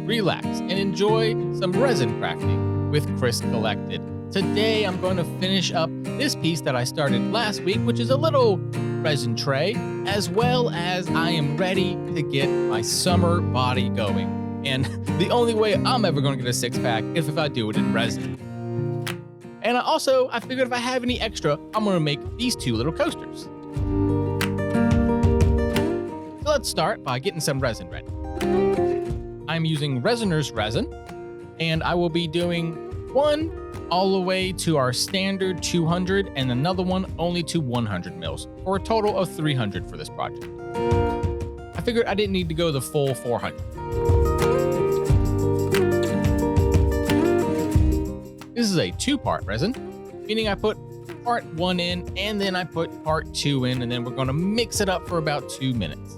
relax, and enjoy some resin crafting with Chris Collected. Today I'm going to finish up this piece that I started last week, which is a little resin tray, as well as I am ready to get my summer body going. And the only way I'm ever going to get a six-pack is if I do it in resin. And I figured if I have any extra, I'm going to make these two little coasters. So let's start by getting some resin ready. I'm using Resiner's resin, and I will be doing one all the way to our standard 200 and another one only to 100 mils for a total of 300 for this project. I figured I didn't need to go the full 400. This is a two-part resin, meaning I put part 1 in and then I put part 2 in, and then we're going to mix it up for about 2 minutes.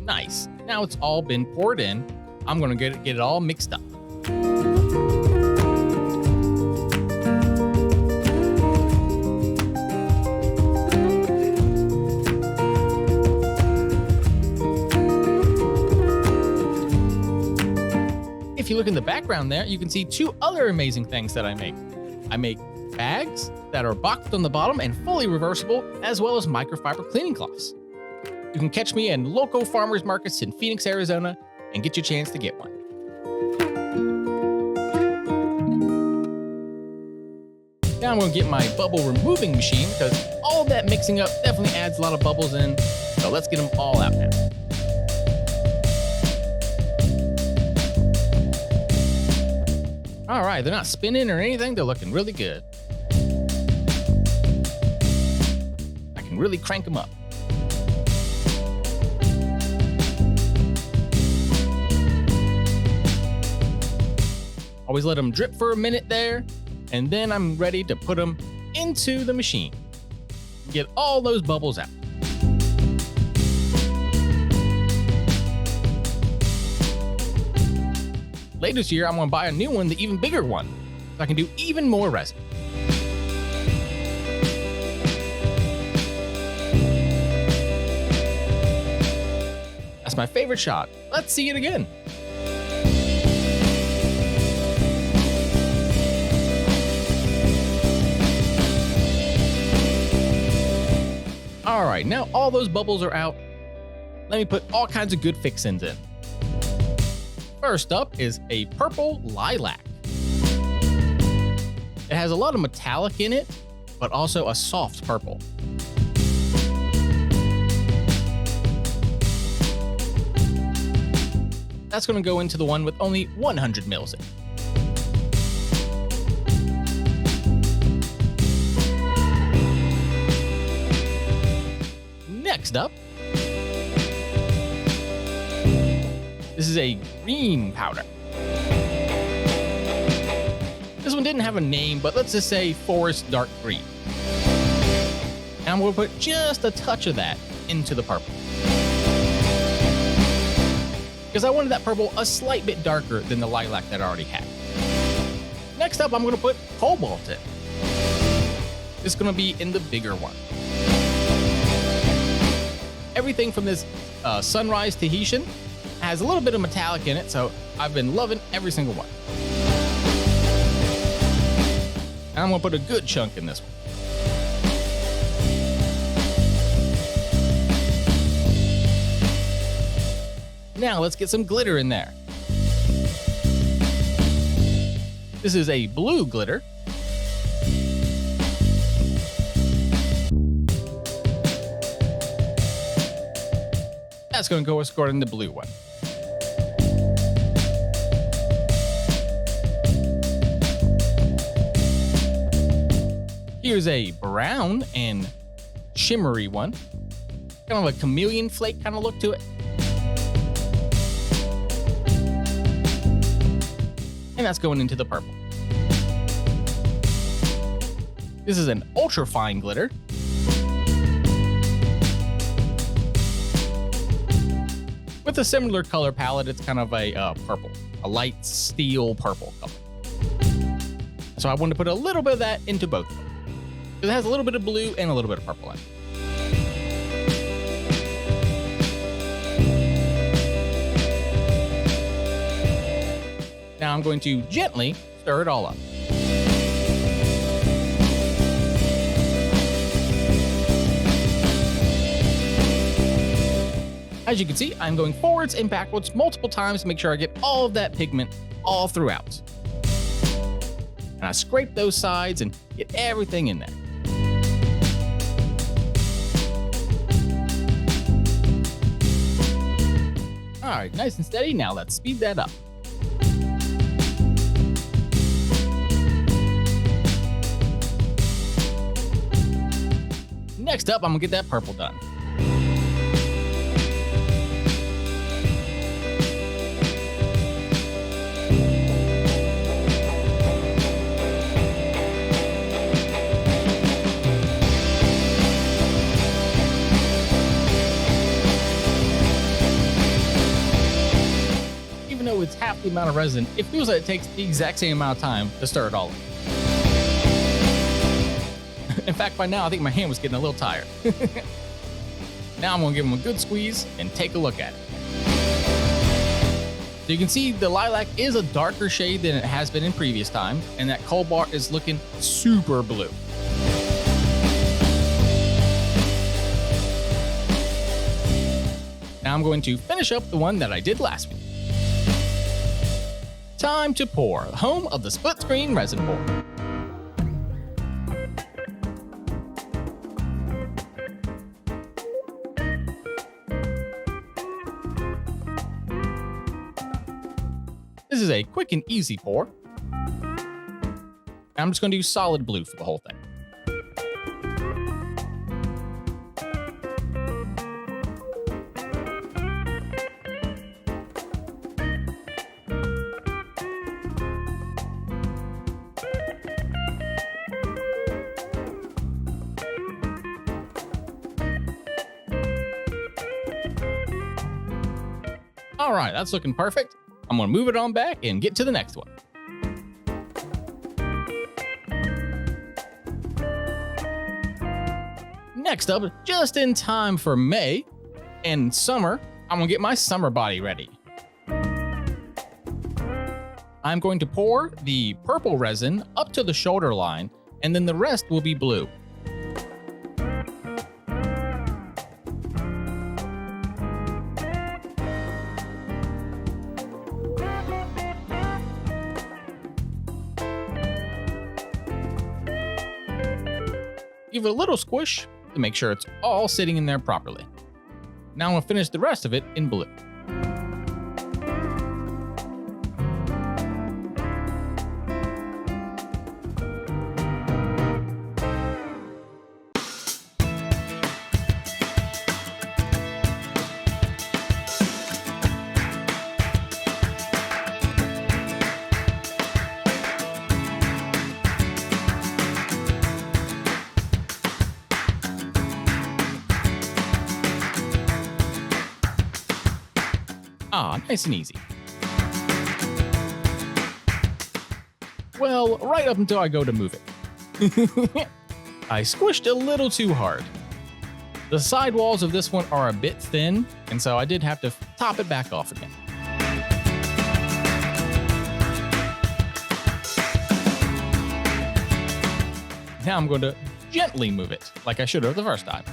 Nice. Now it's all been poured in. I'm going to get it all mixed up. If you look in the background there, you can see two other amazing things that I make. I make bags that are boxed on the bottom and fully reversible, as well as microfiber cleaning cloths. You can catch me in local farmers markets in Phoenix, Arizona, and get your chance to get one. Now I'm going to get my bubble removing machine because all that mixing up definitely adds a lot of bubbles in. So let's get them all out now. All right, they're not spinning or anything. They're looking really good. I can really crank them up. Always let them drip for a minute there, and then I'm ready to put them into the machine. Get all those bubbles out. Later this year, I'm going to buy a new one, the even bigger one, so I can do even more resin. That's my favorite shot. Let's see it again. All right, now all those bubbles are out. Let me put all kinds of good fixins in. First up is a purple lilac. It has a lot of metallic in it, but also a soft purple. That's going to go into the one with only 100 mils in. Next up, this is a green powder. This one didn't have a name, but let's just say forest dark green. And I'm going to put just a touch of that into the purple, because I wanted that purple a slight bit darker than the lilac that I already had. Next up, I'm going to put cobalt in. This is going to be in the bigger one. Everything from this Sunrise Tahitian has a little bit of metallic in it, so I've been loving every single one. And I'm going to put a good chunk in this one. Now let's get some glitter in there. This is a blue glitter. That's going to go according to the blue one. Here's a brown and shimmery one. Kind of a chameleon flake kind of look to it. And that's going into the purple. This is an ultra fine glitter. With a similar color palette, it's kind of a purple, a light steel purple color. So I wanted to put a little bit of that into both of them. It has a little bit of blue and a little bit of purple in it. Now I'm going to gently stir it all up. As you can see, I'm going forwards and backwards multiple times to make sure I get all of that pigment all throughout. And I scrape those sides and get everything in there. All right, nice and steady. Now let's speed that up. Next up, I'm gonna get that purple done. Even though it's half the amount of resin, it feels like it takes the exact same amount of time to stir it all in. In fact, by now, I think my hand was getting a little tired. Now I'm gonna give them a good squeeze and take a look at it. So you can see the lilac is a darker shade than it has been in previous times, and that cobalt is looking super blue. Now I'm going to finish up the one that I did last week. Time to pour, home of the split screen resin pour. This is a quick and easy pour. I'm just going to do solid blue for the whole thing. All right, that's looking perfect. I'm gonna move it on back and get to the next one. Next up, just in time for May and summer, I'm gonna get my summer body ready. I'm going to pour the purple resin up to the shoulder line, and then the rest will be blue. Give it a little squish to make sure it's all sitting in there properly. Now I'm gonna finish the rest of it in blue. Ah, nice and easy. Well, right up until I go to move it. I squished a little too hard. The side walls of this one are a bit thin, and so I did have to top it back off again. Now I'm going to gently move it, like I should have the first time.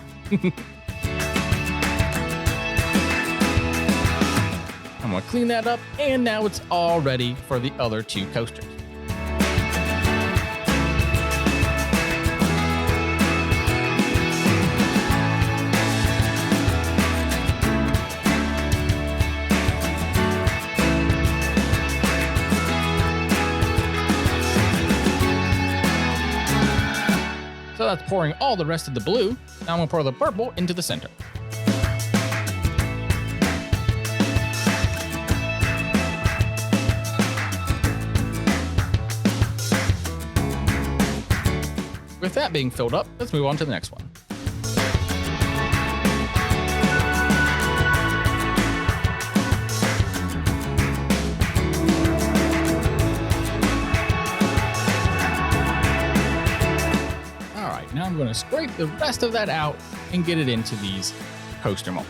I'm gonna clean that up, and now it's all ready for the other two coasters. So that's pouring all the rest of the blue. Now I'm gonna pour the purple into the center. With that being filled up, let's move on to the next one. All right, now I'm going to scrape the rest of that out and get it into these coaster molds.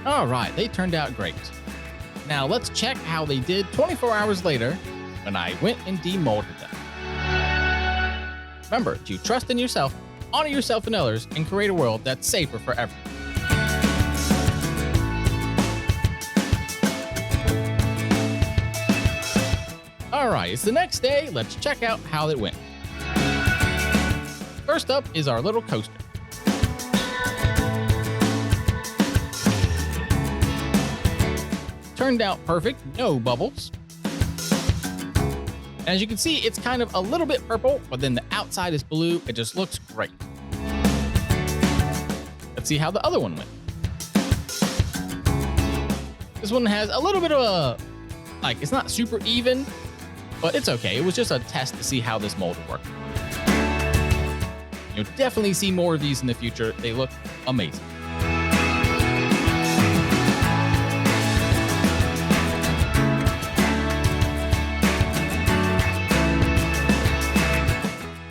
All right, they turned out great. Now let's check how they did 24 hours later when I went and demolded them. Remember to trust in yourself, honor yourself and others, and create a world that's safer for everyone. All right, it's the next day. Let's check out how it went. First up is our little coaster. Turned out perfect, no bubbles. As you can see, it's kind of a little bit purple, but then the outside is blue. It just looks great. Let's see how the other one went. This one has a little bit of it's not super even, but it's okay. It was just a test to see how this mold would work. You'll definitely see more of these in the future. They look amazing.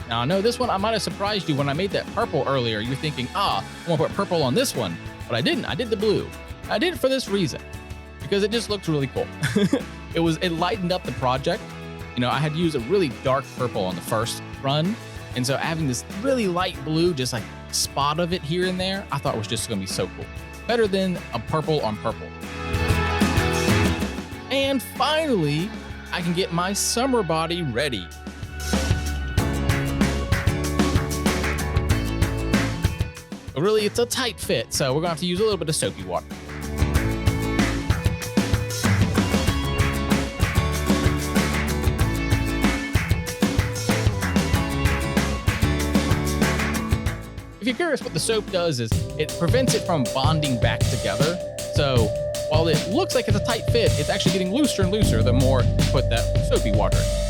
Now, I know this one, I might have surprised you when I made that purple earlier. You're thinking, I want to put purple on this one, but I didn't. I did the blue. I did it for this reason, because it just looks really cool. It lightened up the project. You know, I had used a really dark purple on the first run, and so having this really light blue, just like spot of it here and there, I thought was just gonna be so cool. Better than a purple on purple. And finally, I can get my summer body ready. Really, it's a tight fit, so we're gonna have to use a little bit of soapy water. If you're curious, what the soap does is it prevents it from bonding back together. So while it looks like it's a tight fit, it's actually getting looser and looser the more you put that soapy water in.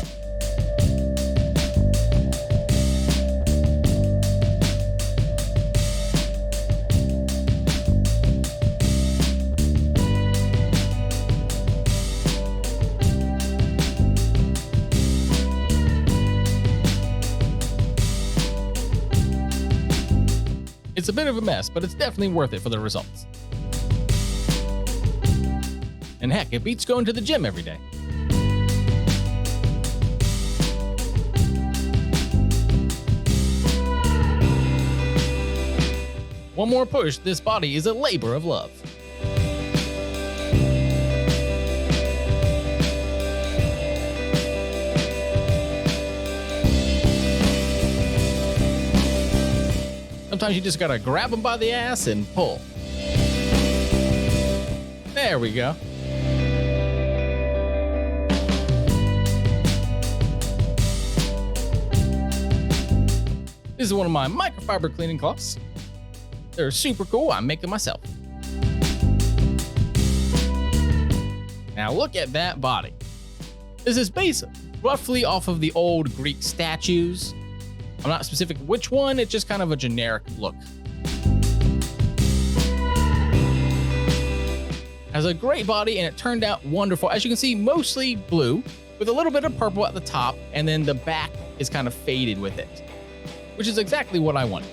It's a bit of a mess, but it's definitely worth it for the results. And heck, it beats going to the gym every day. One more push, this body is a labor of love. Sometimes you just gotta grab them by the ass and pull. There we go. This is one of my microfiber cleaning cloths. They're super cool. I make them myself. Now look at that body. This is based roughly off of the old Greek statues. I'm not specific which one, it's just kind of a generic look. Has a great body and it turned out wonderful. As you can see, mostly blue with a little bit of purple at the top, and then the back is kind of faded with it, which is exactly what I wanted.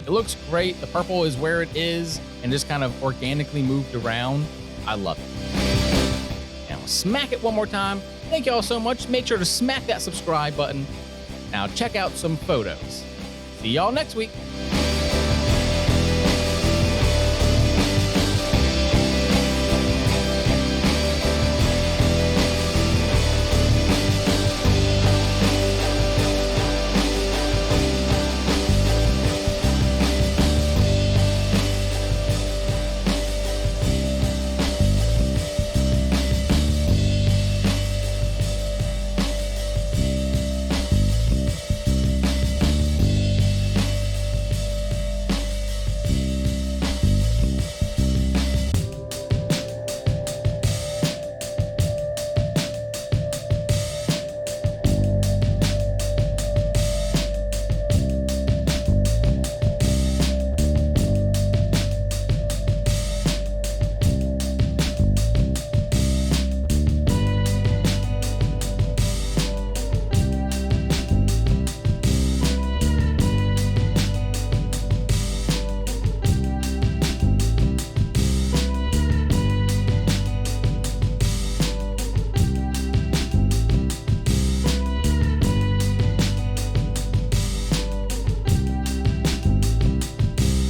It looks great. The purple is where it is and just kind of organically moved around. I love it. Now smack it one more time. Thank you all so much. Make sure to smack that subscribe button. Now check out some photos. See y'all next week.